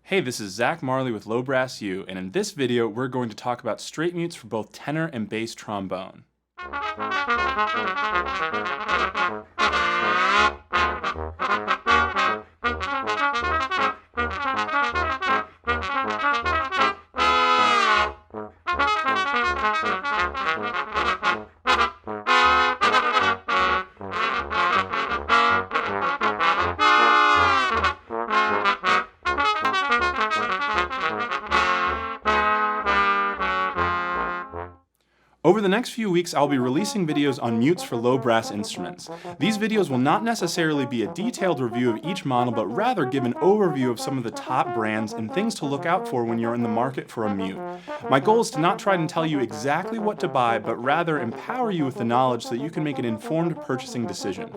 Hey, this is Zach Marley with Low Brass U, and in this video we're going to talk about straight mutes for both tenor and bass trombone. Over the next few weeks, I'll be releasing videos on mutes for low brass instruments. These videos will not necessarily be a detailed review of each model, but rather give an overview of some of the top brands and things to look out for when you're in the market for a mute. My goal is to not try and tell you exactly what to buy, but rather empower you with the knowledge so that you can make an informed purchasing decision.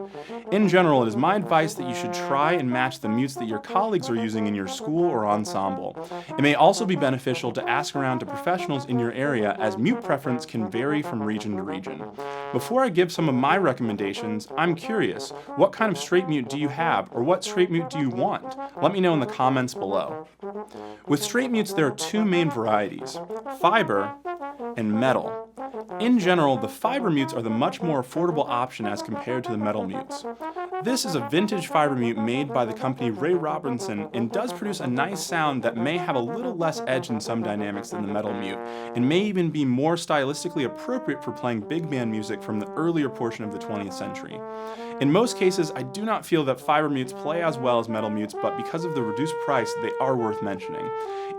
In general, it is my advice that you should try and match the mutes that your colleagues are using in your school or ensemble. It may also be beneficial to ask around to professionals in your area, as mute preference can vary from region to region. Before I give some of my recommendations, I'm curious, what kind of straight mute do you have, or what straight mute do you want? Let me know in the comments below. With straight mutes, there are two main varieties: fiber and metal. In general, the fiber mutes are the much more affordable option as compared to the metal mutes. This is a vintage fiber mute made by the company Ray Robinson and does produce a nice sound that may have a little less edge in some dynamics than the metal mute, and may even be more stylistically appropriate for playing big band music from the earlier portion of the 20th century. In most cases, I do not feel that fiber mutes play as well as metal mutes, but because of the reduced price, they are worth mentioning.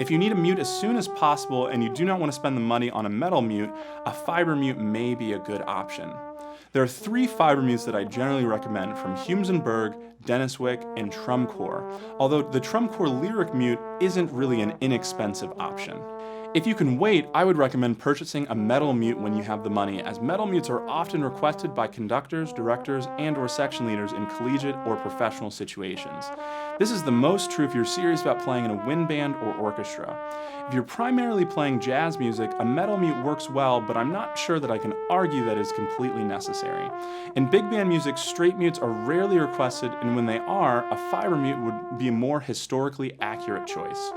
If you need a mute as soon as possible and you do not want to spend the money on a metal mute, a fiber mute may be a good option. There are three fiber mutes that I generally recommend, from Humes & Berg, Denniswick, and Trumcore, although the Trumcore Lyric mute isn't really an inexpensive option. If you can wait, I would recommend purchasing a metal mute when you have the money, as metal mutes are often requested by conductors, directors, and/or section leaders in collegiate or professional situations. This is the most true if you're serious about playing in a wind band or orchestra. If you're primarily playing jazz music, a metal mute works well, but I'm not sure that I can argue that it's completely necessary. In big band music, straight mutes are rarely requested, and when they are, a fiber mute would be a more historically accurate choice.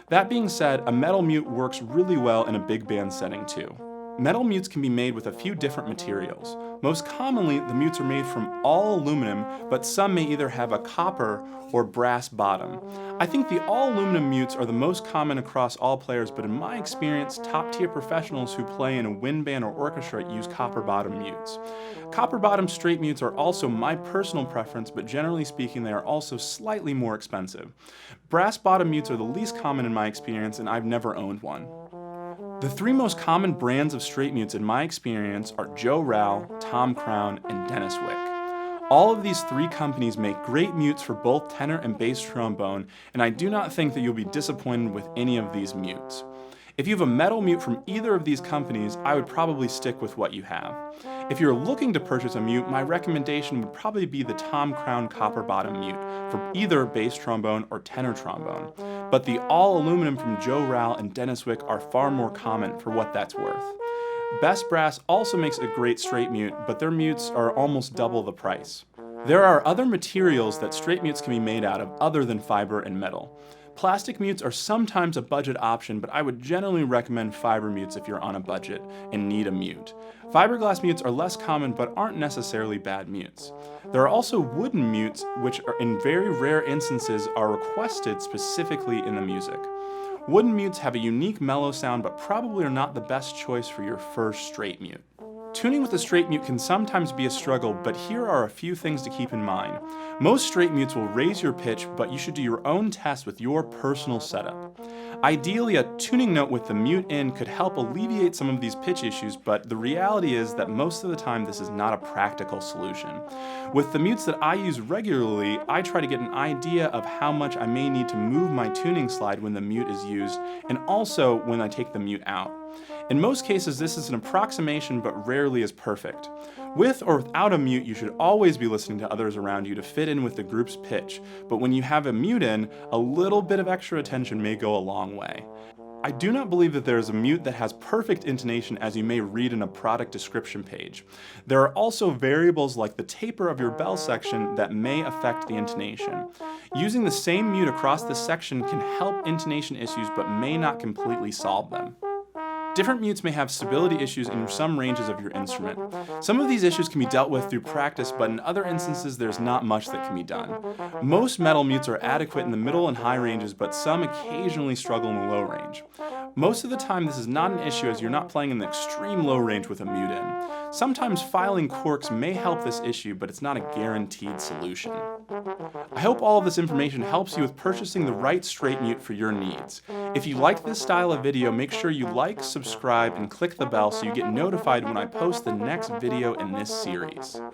That being said, a metal mute works really well in a big band setting too. Metal mutes can be made with a few different materials. Most commonly, the mutes are made from all aluminum, but some may either have a copper or brass bottom. I think the all aluminum mutes are the most common across all players, but in my experience, top-tier professionals who play in a wind band or orchestra use copper bottom mutes. Copper bottom straight mutes are also my personal preference, but generally speaking, they are also slightly more expensive. Brass bottom mutes are the least common in my experience, and I've never owned one. The three most common brands of straight mutes in my experience are Joe Rao, Tom Crown, and Denniswick. All of these three companies make great mutes for both tenor and bass trombone, and I do not think that you'll be disappointed with any of these mutes. If you have a metal mute from either of these companies, I would probably stick with what you have. If you're looking to purchase a mute, my recommendation would probably be the Tom Crown copper bottom mute for either bass trombone or tenor trombone. But the all aluminum from Joe Rao and Denniswick are far more common for what that's worth. Best Brass also makes a great straight mute, but their mutes are almost double the price. There are other materials that straight mutes can be made out of other than fiber and metal. Plastic mutes are sometimes a budget option, but I would generally recommend fiber mutes if you're on a budget and need a mute. Fiberglass mutes are less common but aren't necessarily bad mutes. There are also wooden mutes, which are, in very rare instances, are requested specifically in the music. Wooden mutes have a unique mellow sound, but probably are not the best choice for your first straight mute. Tuning with a straight mute can sometimes be a struggle, but here are a few things to keep in mind. Most straight mutes will raise your pitch, but you should do your own test with your personal setup. Ideally, a tuning note with the mute in could help alleviate some of these pitch issues, but the reality is that most of the time this is not a practical solution. With the mutes that I use regularly, I try to get an idea of how much I may need to move my tuning slide when the mute is used, and also when I take the mute out. In most cases, this is an approximation, but rarely is perfect. With or without a mute, you should always be listening to others around you to fit in with the group's pitch, but when you have a mute in, a little bit of extra attention may go a long way. I do not believe that there is a mute that has perfect intonation as you may read in a product description page. There are also variables like the taper of your bell section that may affect the intonation. Using the same mute across the section can help intonation issues but may not completely solve them. Different mutes may have stability issues in some ranges of your instrument. Some of these issues can be dealt with through practice, but in other instances there's not much that can be done. Most metal mutes are adequate in the middle and high ranges, but some occasionally struggle in the low range. Most of the time this is not an issue as you're not playing in the extreme low range with a mute in. Sometimes filing corks may help this issue, but it's not a guaranteed solution. I hope all of this information helps you with purchasing the right straight mute for your needs. If you like this style of video, make sure you like, subscribe, and click the bell so you get notified when I post the next video in this series.